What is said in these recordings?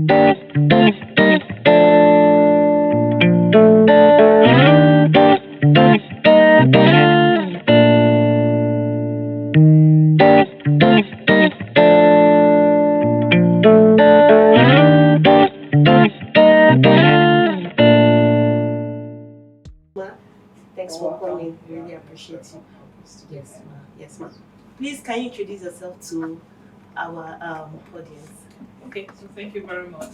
Ma, thanks for coming. Really appreciate you. Yes, ma. Yes, ma. Please, can you introduce yourself to our audience? Okay, so thank you very much.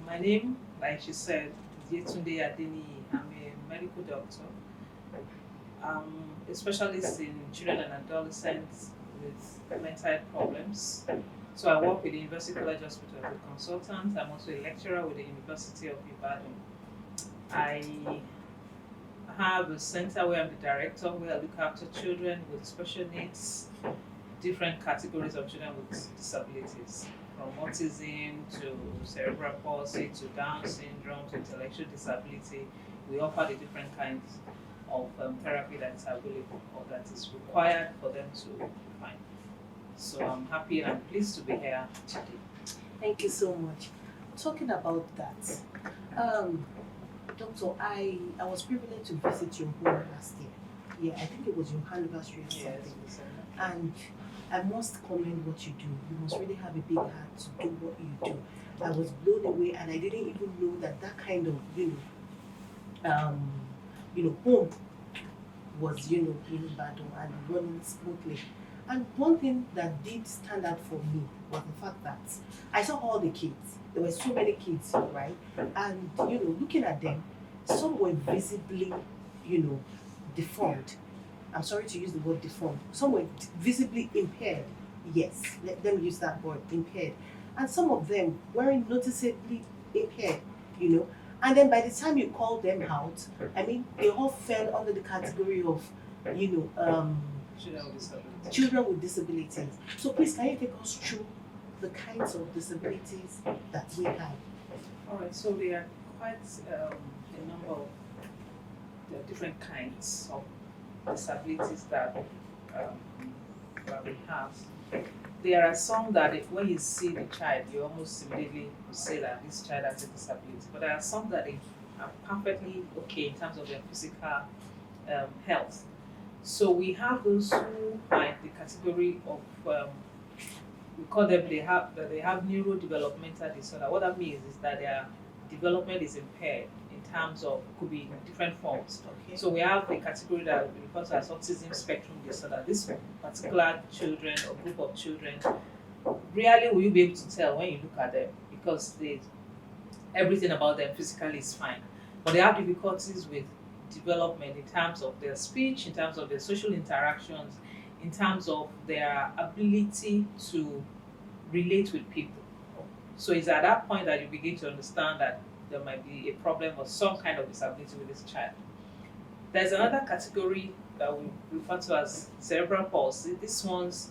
My name, like she said, is Yetunde Adeni. I'm a medical doctor, a specialist in children and adolescents with mental health problems. So I work with the University College Hospital as a consultant. I'm also a lecturer with the University of Ibadan. I have a center where I'm the director, where I look after children with special needs, different categories of children with disabilities, from autism to cerebral palsy to Down syndrome to intellectual disability. We offer the different kinds of therapy that is available or that is required for them to find. So I'm happy and I'm pleased to be here today. Thank you so much. Talking about that, um, Doctor, I was privileged to visit your home last year. Yeah, I think it was your anniversary or Yes, something. we said And I must commend what you do. You must really have a big heart to do what you do. I was blown away, and I didn't even know that that kind of home was in battle and running smoothly. And one thing that did stand out for me was the fact that I saw all the kids. There were so many kids, right? And looking at them, some were visibly, you know, deformed. I'm sorry to use the word deformed. Some were visibly impaired. Yes, let them use that word, impaired. And some of them weren't noticeably impaired, you know. And then by the time you call them out, I mean, they all fell under the category of, you know, um, children with disabilities. children with disabilities. So please, can you take us through the kinds of disabilities that we have? All right, so there are quite a number of different kinds of disabilities that we have. There are some that when you see the child, you almost immediately say that this child has a disability. But there are some that they are perfectly okay in terms of their physical health. So we have those who are in the category of we call them they have neurodevelopmental disorder. What that means is that their development is impaired in terms of could be in different forms. Okay. So we have a category that we refer to as autism spectrum disorder. This particular children or group of children, rarely will you be able to tell when you look at them because everything about them physically is fine. But they have difficulties with development in terms of their speech, in terms of their social interactions, in terms of their ability to relate with people. So it's at that point that you begin to understand that there might be a problem or some kind of disability with this child. There's another category that we refer to as cerebral palsy. These ones,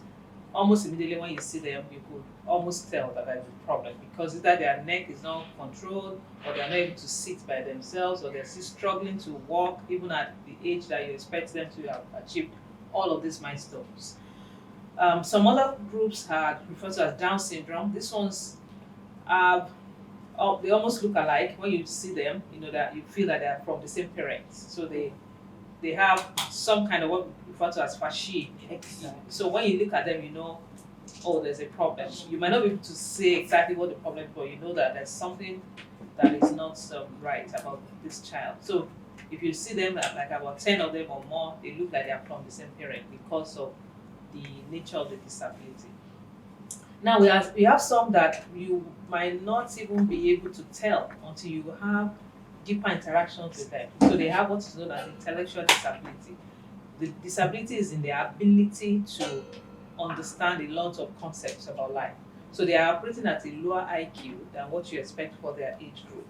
almost immediately when you see them, you could almost tell that there's a problem because either their neck is not controlled, or they're not able to sit by themselves, or they're still struggling to walk, even at the age that you expect them to have achieved all of these milestones. Some other groups are referred to as Down syndrome. These ones have they almost look alike. When you see them, you know that you feel that they are from the same parents. So they have some kind of what we refer to as fascia. Exactly. So when you look at them, you know, oh, there's a problem. You might not be able to say exactly what the problem is, but you know that there's something that is not right about this child. So if you see them, like about 10 of them or more, they look like they are from the same parent because of the nature of the disability. Now we have some that you might not even be able to tell until you have deeper interactions with them. So they have what is known as intellectual disability. The disability is in their ability to understand a lot of concepts about life. So they are operating at a lower IQ than what you expect for their age group.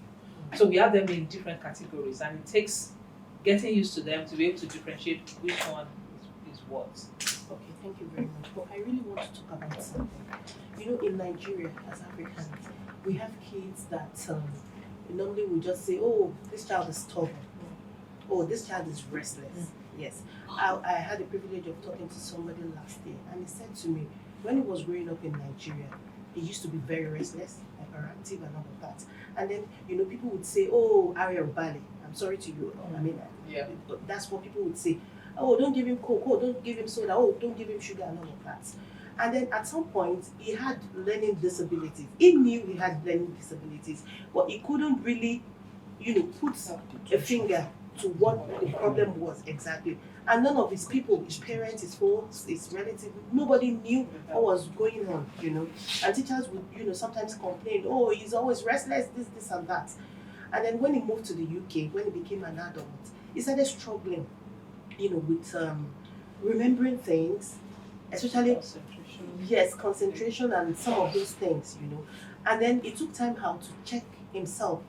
So we have them in different categories, and it takes getting used to them to be able to differentiate which one is what. Okay, thank you very much. But I really want to talk about something. In Nigeria, as Africans, we have kids that normally we just say, oh, this child is stubborn. Oh, this child is restless. Yes. I had the privilege of talking to somebody last year, and he said to me, when he was growing up in Nigeria, He used to be very restless, hyperactive, and all of that. And then, people would say, "Oh, Ariel Bale." I'm sorry to you. I mean, Yeah. that's what people would say. "Oh, don't give him coke. Oh, don't give him soda. Oh, don't give him sugar," and all of that. And then at some point, he had learning disabilities. He knew he had learning disabilities, but he couldn't really, put a finger to what the problem was exactly. And none of his people, his parents, his folks, his relatives, nobody knew what was going on. And teachers would, sometimes complain, "Oh, he's always restless, this, and that." And then when he moved to the UK, when he became an adult, he started struggling, with remembering things, especially, Concentration. yes, concentration and some of those things. And then it took time how to check himself.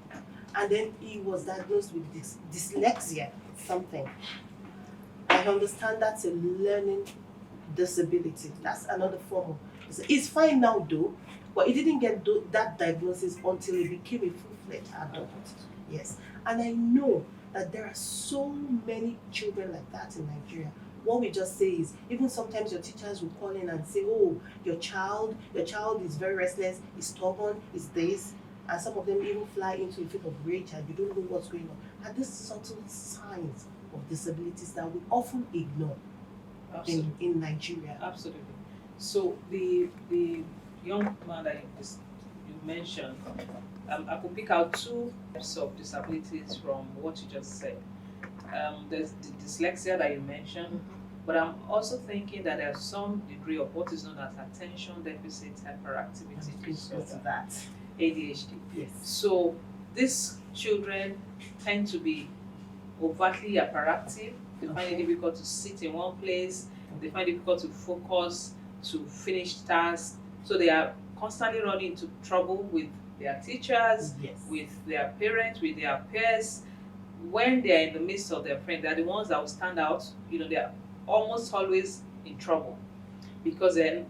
And then he was diagnosed with dyslexia, something. I understand that's a learning disability. That's another form of. He's fine now though, but he didn't get that diagnosis until he became a full-fledged adult. Yes, and I know that there are so many children like that in Nigeria. What we just say is, even sometimes your teachers will call in and say, "Oh, your child is very restless, is stubborn, is this," and some of them even fly into a fit of rage, and you don't know what's going on. And these subtle signs of disabilities that we often ignore in Nigeria. Absolutely. So the young man that you mentioned, I could pick out two types of disabilities from what you just said. There's the dyslexia that you mentioned, but I'm also thinking that there's some degree of what is known as attention deficit hyperactivity disorder, That. ADHD. Yes. So these children tend to be overtly hyperactive. They find it difficult to sit in one place. They find it difficult to focus, to finish tasks. So they are constantly running into trouble with their teachers, Yes. with their parents, with their peers. When they are in the midst of their friends, they are the ones that will stand out. They are almost always in trouble because they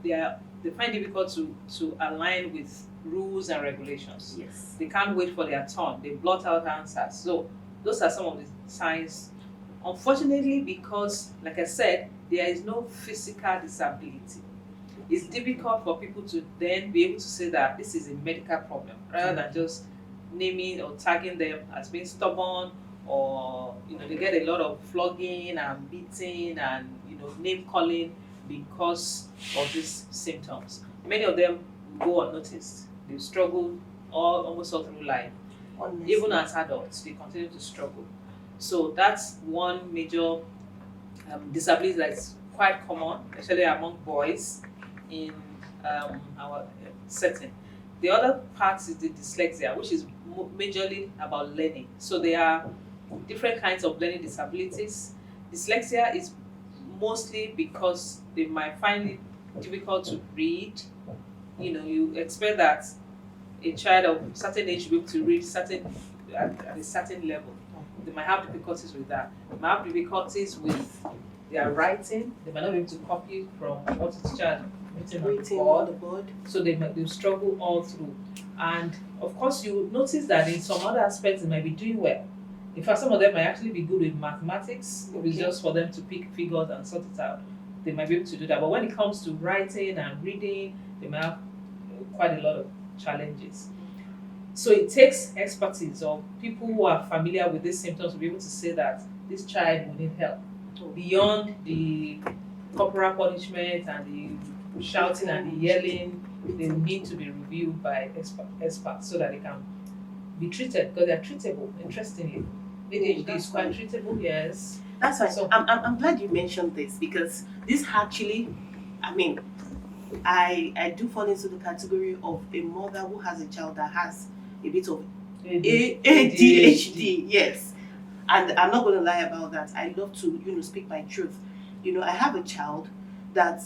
find it difficult to align with rules and regulations. Yes. They can't wait for their turn. They blot out answers. So those are some of the signs. Unfortunately, because like I said, there is no physical disability. It's difficult for people to then be able to say that this is a medical problem rather than just naming or tagging them as being stubborn, or they get a lot of flogging and beating and name calling because of these symptoms. Many of them go unnoticed. They struggle almost all through life. Honestly. Even as adults, they continue to struggle. So that's one major disability that's quite common, especially among boys in our setting. The other part is the dyslexia, which is majorly about learning. So there are different kinds of learning disabilities. Dyslexia is mostly because they might find it difficult to read. You expect that a child of certain age should be able to read at a certain level. They might have difficulties with that. They might have difficulties with their writing. They might not be able to copy from what the teacher has written on the board. So they struggle all through. And of course, you notice that in some other aspects they might be doing well. In fact, some of them might actually be good with mathematics. If it's just for them to pick figures and sort it out, they might be able to do that. But when it comes to writing and reading, they might have quite a lot of challenges. So it takes expertise of people who are familiar with these symptoms to be able to say that this child will need help beyond the corporal punishment and the shouting and the yelling. They need to be reviewed by experts so that they can be treated, because they are treatable. Interestingly, ADHD is quite treatable. Yes, that's why. So I'm glad you mentioned this, because this actually, I do fall into the category of a mother who has a child that has a bit of ADHD. Yes, and I'm not going to lie about that. I love to speak my truth. I have a child that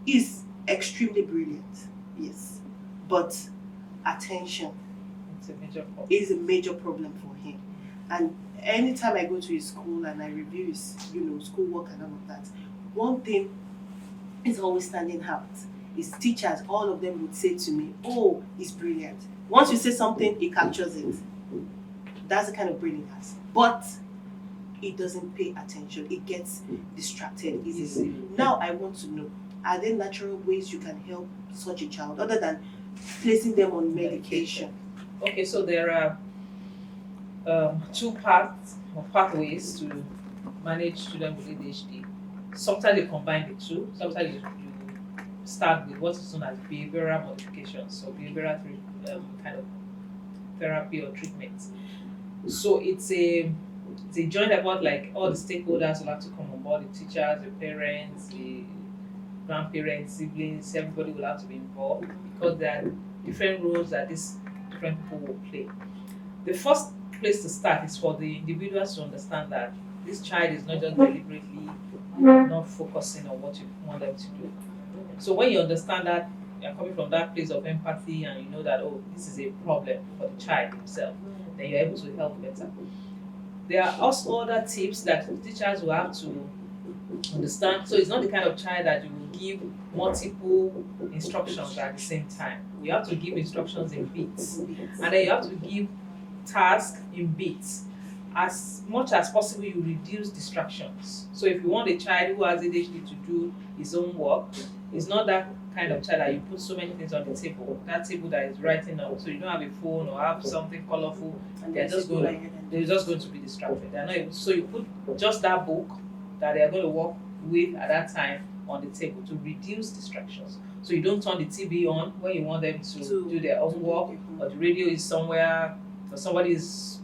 is extremely brilliant. Yes, but attention is a major problem for him. And anytime I go to his school and I review his schoolwork and all of that, one thing is always standing out. His teachers, all of them would say to me, "Oh, he's brilliant." Once you say something, he captures it. That's the kind of brain he has. But he doesn't pay attention. He gets distracted easily. Now I want to know, are there natural ways you can help such a child other than placing them on medication? Okay, so there are two paths or pathways to manage children with ADHD. Sometimes you combine the two. Sometimes you start with what is known as behavioral modifications, so behavioral kind of therapy or treatment. So it's a joint effort. Like all the stakeholders will have to come on board: the teachers, the parents, the grandparents, siblings. Everybody will have to be involved because there are different roles that these different people will play. The first place to start is for the individuals to understand that this child is not just deliberately not focusing on what you want them to do. So when you understand that, you're coming from that place of empathy and you know that, oh, this is a problem for the child himself, then you're able to help better. There are also other tips that teachers will have to understand. So it's not the kind of child that you will give multiple instructions at the same time. You have to give instructions in bits, and then you have to give tasks in bits. As much as possible, you reduce distractions. So if you want a child who has ADHD to do his own work, it's not that kind of child that you put so many things on the table. That table that is writing up, so you don't have a phone or have something colorful, And they're just going they're just going to be distracted. They're not able, so you put just that book that they're going to work with at that time on the table to reduce distractions. So you don't turn the TV on when you want them to do their own work, or the radio is somewhere, or somebody is